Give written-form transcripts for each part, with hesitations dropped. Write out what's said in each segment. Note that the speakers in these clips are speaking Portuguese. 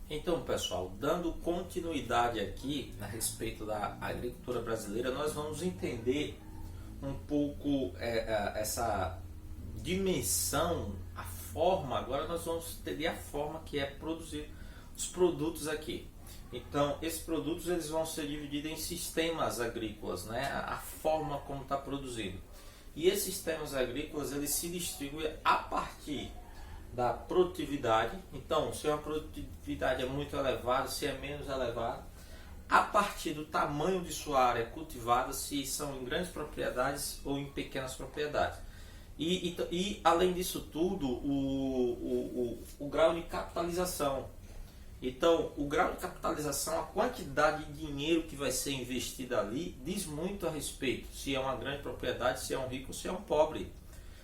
Então, pessoal, dando continuidade aqui a respeito da agricultura brasileira, nós vamos entender um pouco essa dimensão, a forma. Agora nós vamos entender a forma que é produzir os produtos aqui. Então, esses produtos eles vão ser divididos em sistemas agrícolas, né? A forma como está produzido. E esses sistemas agrícolas eles se distribuem a partir da produtividade. Então, se a produtividade é muito elevada, se é menos elevada, a partir do tamanho de sua área cultivada, se são em grandes propriedades ou em pequenas propriedades. E além disso tudo, o grau de capitalização. Então, o grau de capitalização, a quantidade de dinheiro que vai ser investida ali, diz muito a respeito se é uma grande propriedade, se é um rico, se é um pobre,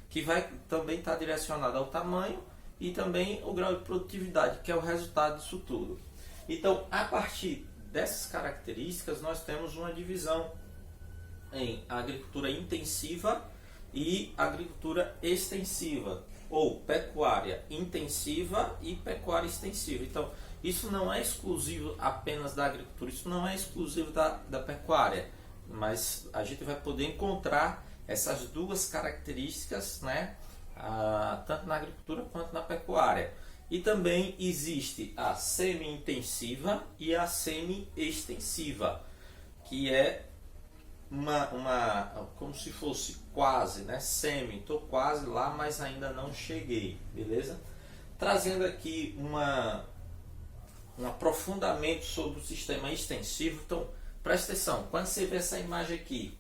que vai também estar direcionado ao tamanho e também o grau de produtividade, que é o resultado disso tudo. Então, a partir dessas características, nós temos uma divisão em agricultura intensiva e agricultura extensiva, ou pecuária intensiva e pecuária extensiva. Então, isso não é exclusivo apenas da agricultura, isso não é exclusivo da pecuária, mas a gente vai poder encontrar essas duas características, né, tanto na agricultura quanto na pecuária. E também existe a semi-intensiva e a semi-extensiva, que é como se fosse quase, né, semi, estou quase lá, mas ainda não cheguei, beleza? Trazendo aqui um aprofundamento sobre o sistema extensivo. Então, presta atenção, quando você vê essa imagem aqui,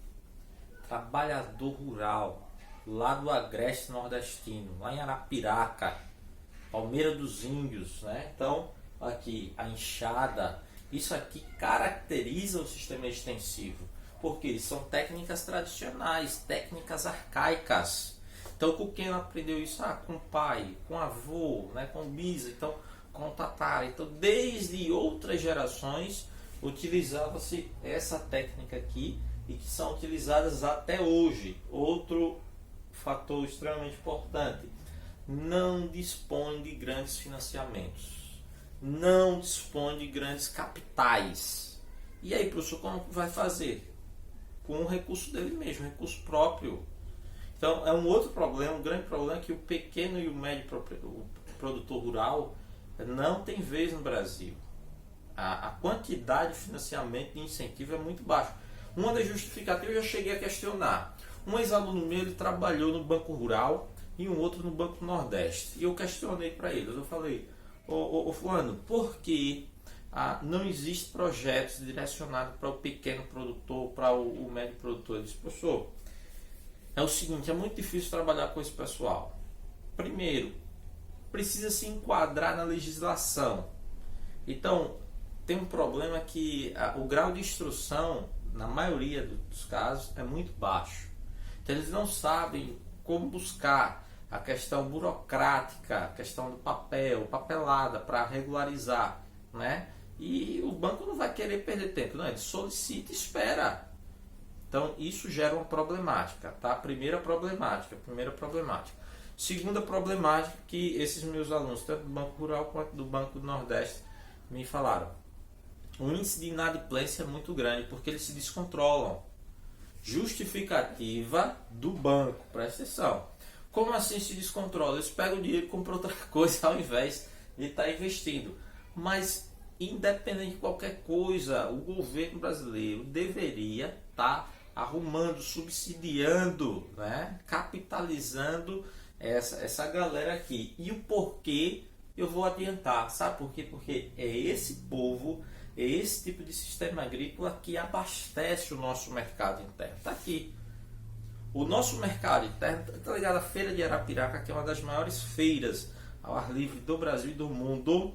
trabalhador rural, lá do Agreste Nordestino, lá em Arapiraca, Palmeira dos Índios, né? Então, aqui, a enxada, isso aqui caracteriza o sistema extensivo, porque são técnicas tradicionais, técnicas arcaicas. Então, com quem aprendeu isso? Com o pai, com o avô, né? Com o bisa, então, com o tatara. Então, desde outras gerações, utilizava-se essa técnica aqui e que são utilizadas até hoje. Outro fator extremamente importante: não dispõe de grandes financiamentos, não dispõe de grandes capitais. E aí, professor, como vai fazer? Com o recurso dele mesmo, recurso próprio. Então, é um outro problema, um grande problema, que o pequeno e o médio produtor rural não tem vez no Brasil. A quantidade de financiamento de incentivo é muito baixa. Uma das justificativas eu já cheguei a questionar. Um ex-aluno meu, ele trabalhou no Banco Rural e um outro no Banco Nordeste. E eu questionei para eles, eu falei: ô fulano, por que não existe projetos direcionados para o pequeno produtor, para o médio produtor? Ele disse: professor, é o seguinte, é muito difícil trabalhar com esse pessoal. Primeiro, precisa se enquadrar na legislação. Então, tem um problema que o grau de instrução, na maioria dos casos, é muito baixo. Então, eles não sabem como buscar a questão burocrática, a questão do papel, papelada para regularizar, né? E o banco não vai querer perder tempo, não, ele solicita e espera. Então, isso gera uma problemática, tá? Primeira problemática. Segunda problemática, que esses meus alunos, tanto do Banco Rural quanto do Banco do Nordeste, me falaram: o índice de inadimplência é muito grande, porque eles se descontrolam. Justificativa do banco, presta atenção. Como assim se descontrola? Eles pegam o dinheiro e compram outra coisa ao invés de estar investindo. Mas, independente de qualquer coisa, o governo brasileiro deveria estar arrumando, subsidiando, né, capitalizando essa galera aqui. E o porquê eu vou adiantar. Sabe por quê? Porque é esse povo, é esse tipo de sistema agrícola que abastece o nosso mercado interno. Está aqui. O nosso mercado interno, está ligado à Feira de Arapiraca, que é uma das maiores feiras ao ar livre do Brasil e do mundo.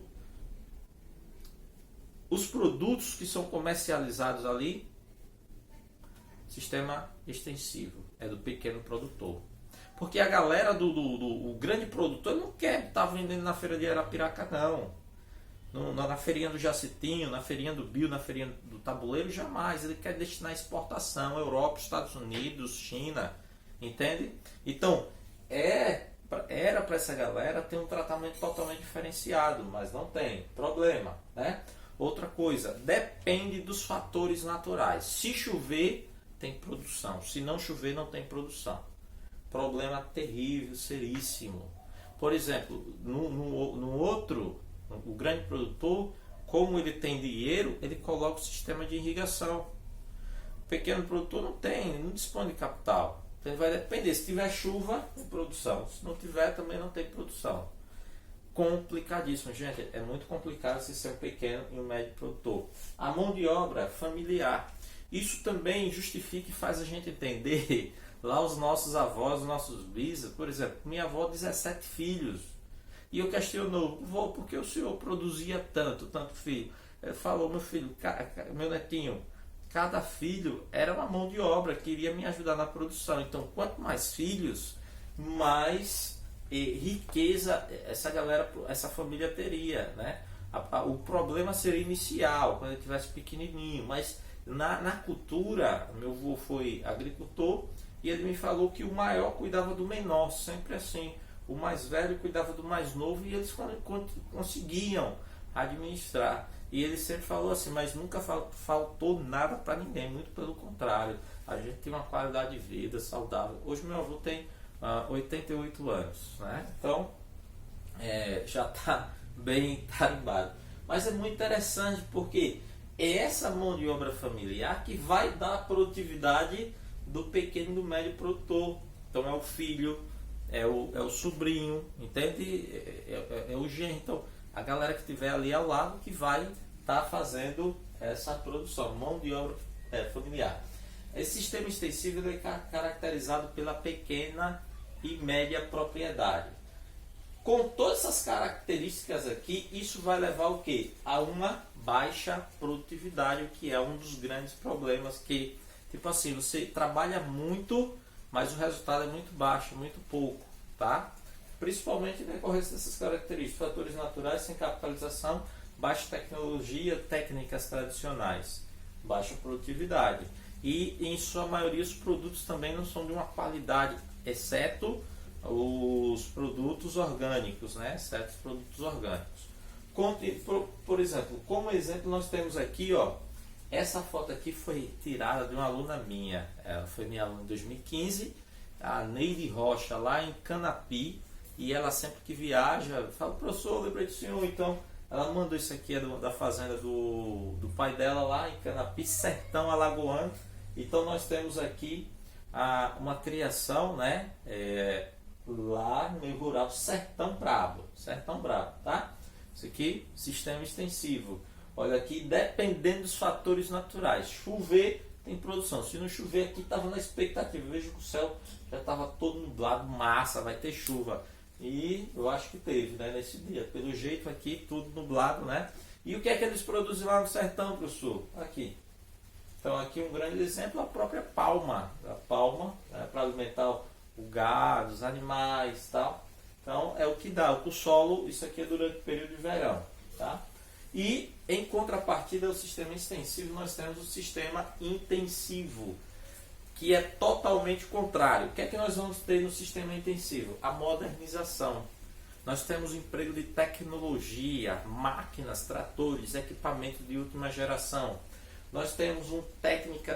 Os produtos que são comercializados ali, sistema extensivo, é do pequeno produtor. Porque a galera do grande produtor não quer estar vendendo na Feira de Arapiraca, não. Na feirinha do Jacitinho, na feirinha do Bio, na feirinha do Tabuleiro, jamais. Ele quer destinar a exportação, Europa, Estados Unidos, China, entende? Então, é era para essa galera ter um tratamento totalmente diferenciado, mas não tem. Problema, né? Outra coisa, depende dos fatores naturais. Se chover, tem produção. Se não chover, não tem produção. Problema terrível, seríssimo. Por exemplo, no outro, o grande produtor, como ele tem dinheiro, ele coloca o sistema de irrigação. O pequeno produtor não tem, ele não dispõe de capital. Então vai depender, se tiver chuva, tem produção. Se não tiver, também não tem produção. Complicadíssimo, gente. É muito complicado se ser um pequeno e um médio produtor. A mão de obra familiar. Isso também justifica e faz a gente entender lá os nossos avós, os nossos bisas. Por exemplo, minha avó, 17 filhos. E eu questiono, vô, por que o senhor produzia tanto filho? Ele falou, meu filho, meu netinho, cada filho era uma mão de obra que iria me ajudar na produção. Então, quanto mais filhos, mais riqueza essa família teria, né? O problema seria inicial, quando ele estivesse pequenininho, mas na cultura, meu avô foi agricultor e ele me falou que o maior cuidava do menor, sempre assim. O mais velho cuidava do mais novo e eles conseguiam administrar. E ele sempre falou assim, mas nunca faltou nada para ninguém, muito pelo contrário. A gente tem uma qualidade de vida saudável. Hoje meu avô tem 88 anos, né? Então já está bem tarimbado. Mas é muito interessante porque é essa mão de obra familiar que vai dar a produtividade do pequeno e do médio produtor. Então é o filho, é o sobrinho, entende? É o genro. Então, a galera que estiver ali ao lado que vai estar fazendo essa produção, mão de obra familiar. Esse sistema extensivo é caracterizado pela pequena e média propriedade. Com todas essas características aqui, isso vai levar o quê? A uma baixa produtividade, o que é um dos grandes problemas que, tipo assim, você trabalha muito, mas o resultado é muito baixo, muito pouco, tá? Principalmente em decorrência dessas características, fatores naturais, sem capitalização, baixa tecnologia, técnicas tradicionais, baixa produtividade. E em sua maioria os produtos também não são de uma qualidade, exceto os produtos orgânicos, né? Certos produtos orgânicos. Por exemplo, como exemplo nós temos aqui, ó, essa foto aqui foi tirada de uma aluna minha, ela foi minha aluna em 2015, a Neide Rocha, lá em Canapi, e ela sempre que viaja, fala, professor, lembrei do senhor, então ela mandou isso aqui da fazenda do pai dela lá em Canapi, sertão alagoano. Então nós temos aqui uma criação, né, lá no meio rural, sertão brabo, tá? Isso aqui, sistema extensivo. Olha aqui, dependendo dos fatores naturais. Chover, tem produção. Se não chover aqui, estava na expectativa. Veja que o céu já estava todo nublado, massa, vai ter chuva. E eu acho que teve, né, nesse dia. Pelo jeito aqui, tudo nublado, né? E o que é que eles produzem lá no sertão, professor? Aqui. Então aqui um grande exemplo, a própria palma. A palma, né, para alimentar o gado, os animais e tal. Então é o que dá. O solo, isso aqui é durante o período de verão, tá? E em contrapartida ao sistema extensivo, nós temos o sistema intensivo, que é totalmente contrário. O que é que nós vamos ter no sistema intensivo? A modernização. Nós temos o emprego de tecnologia, máquinas, tratores, equipamentos de última geração. Nós temos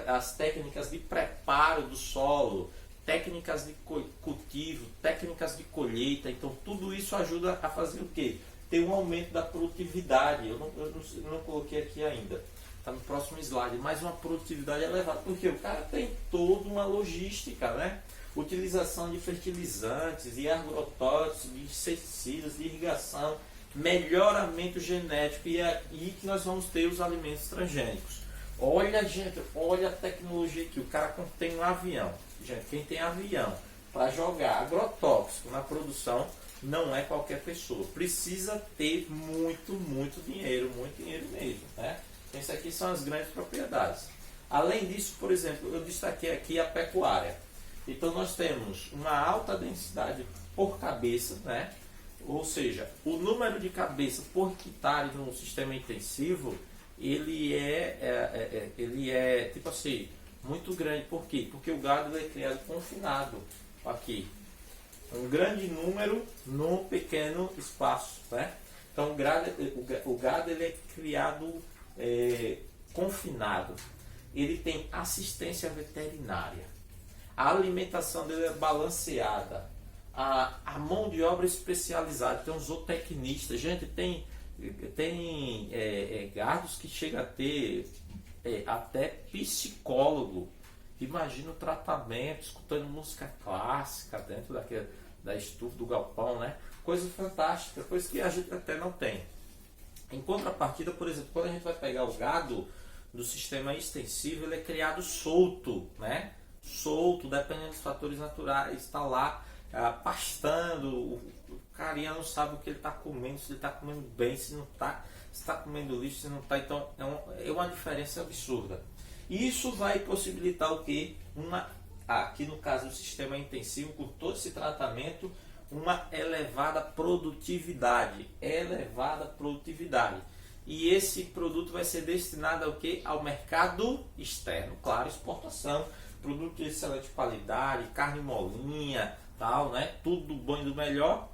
as técnicas de preparo do solo, técnicas de cultivo, técnicas de colheita. Então tudo isso ajuda a fazer o quê? Ter um aumento da produtividade. Eu não coloquei aqui ainda. Está no próximo slide. Mas uma produtividade elevada. Porque o cara tem toda uma logística, né? Utilização de fertilizantes, de agrotóxicos, de inseticidas, de irrigação, melhoramento genético. E é aí que nós vamos ter os alimentos transgênicos. Olha, gente, olha a tecnologia aqui. O cara tem um avião. Gente, quem tem avião para jogar agrotóxico na produção não é qualquer pessoa. Precisa ter muito dinheiro mesmo, né? Então, isso aqui são as grandes propriedades. Além disso, por exemplo, eu destaquei aqui a pecuária. Então nós temos uma alta densidade por cabeça, né? Ou seja, o número de cabeças por hectare no sistema intensivo, ele é tipo assim, muito grande. Por quê? Porque o gado é criado confinado aqui. um grande número num pequeno espaço, né? Então o gado ele é criado confinado, ele tem assistência veterinária, a alimentação dele é balanceada, a mão de obra especializada, tem um zootecnista, gente, tem gados que chega a ter até psicólogo. Imagina o tratamento, escutando música clássica dentro da estufa do galpão, né? Coisa fantástica, coisa que a gente até não tem. Em contrapartida, por exemplo, quando a gente vai pegar o gado do sistema extensivo, ele é criado solto, né? Solto, dependendo dos fatores naturais, está lá pastando, o carinha não sabe o que ele está comendo, se ele está comendo bem, se não está, se está comendo lixo, se não está. Então é uma diferença absurda. Isso vai possibilitar o quê? Aqui no caso do sistema intensivo, com todo esse tratamento, uma elevada produtividade. E esse produto vai ser destinado ao quê? Ao mercado externo. Claro, exportação, produto de excelente qualidade, carne molinha, tal, né? Tudo do bom e do melhor.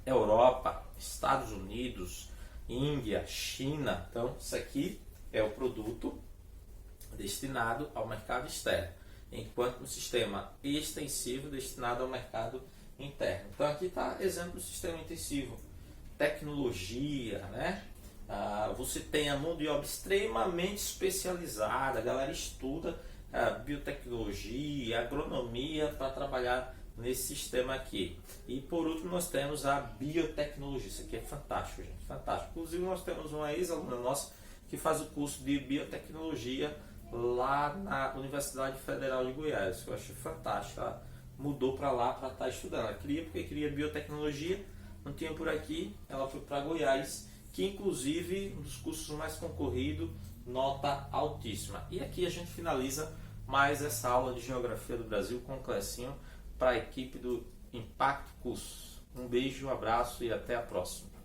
Europa, Estados Unidos, Índia, China. Então, isso aqui é o produto destinado ao mercado externo, enquanto no sistema extensivo destinado ao mercado interno. Então aqui está exemplo do sistema intensivo, tecnologia, né? Você tem a mão de obra extremamente especializada, a galera estuda biotecnologia, agronomia para trabalhar nesse sistema aqui. E por último nós temos a biotecnologia. Isso aqui é fantástico, gente, fantástico. Inclusive nós temos uma ex-aluna nossa que faz o curso de biotecnologia lá na Universidade Federal de Goiás. Eu achei fantástico. Ela mudou para lá para estar estudando. Ela queria porque queria biotecnologia, não tinha por aqui, ela foi para Goiás, que inclusive um dos cursos mais concorridos, nota altíssima. E aqui a gente finaliza mais essa aula de Geografia do Brasil com o Clecinho para a equipe do Impacto Cursos. Um beijo, um abraço e até a próxima.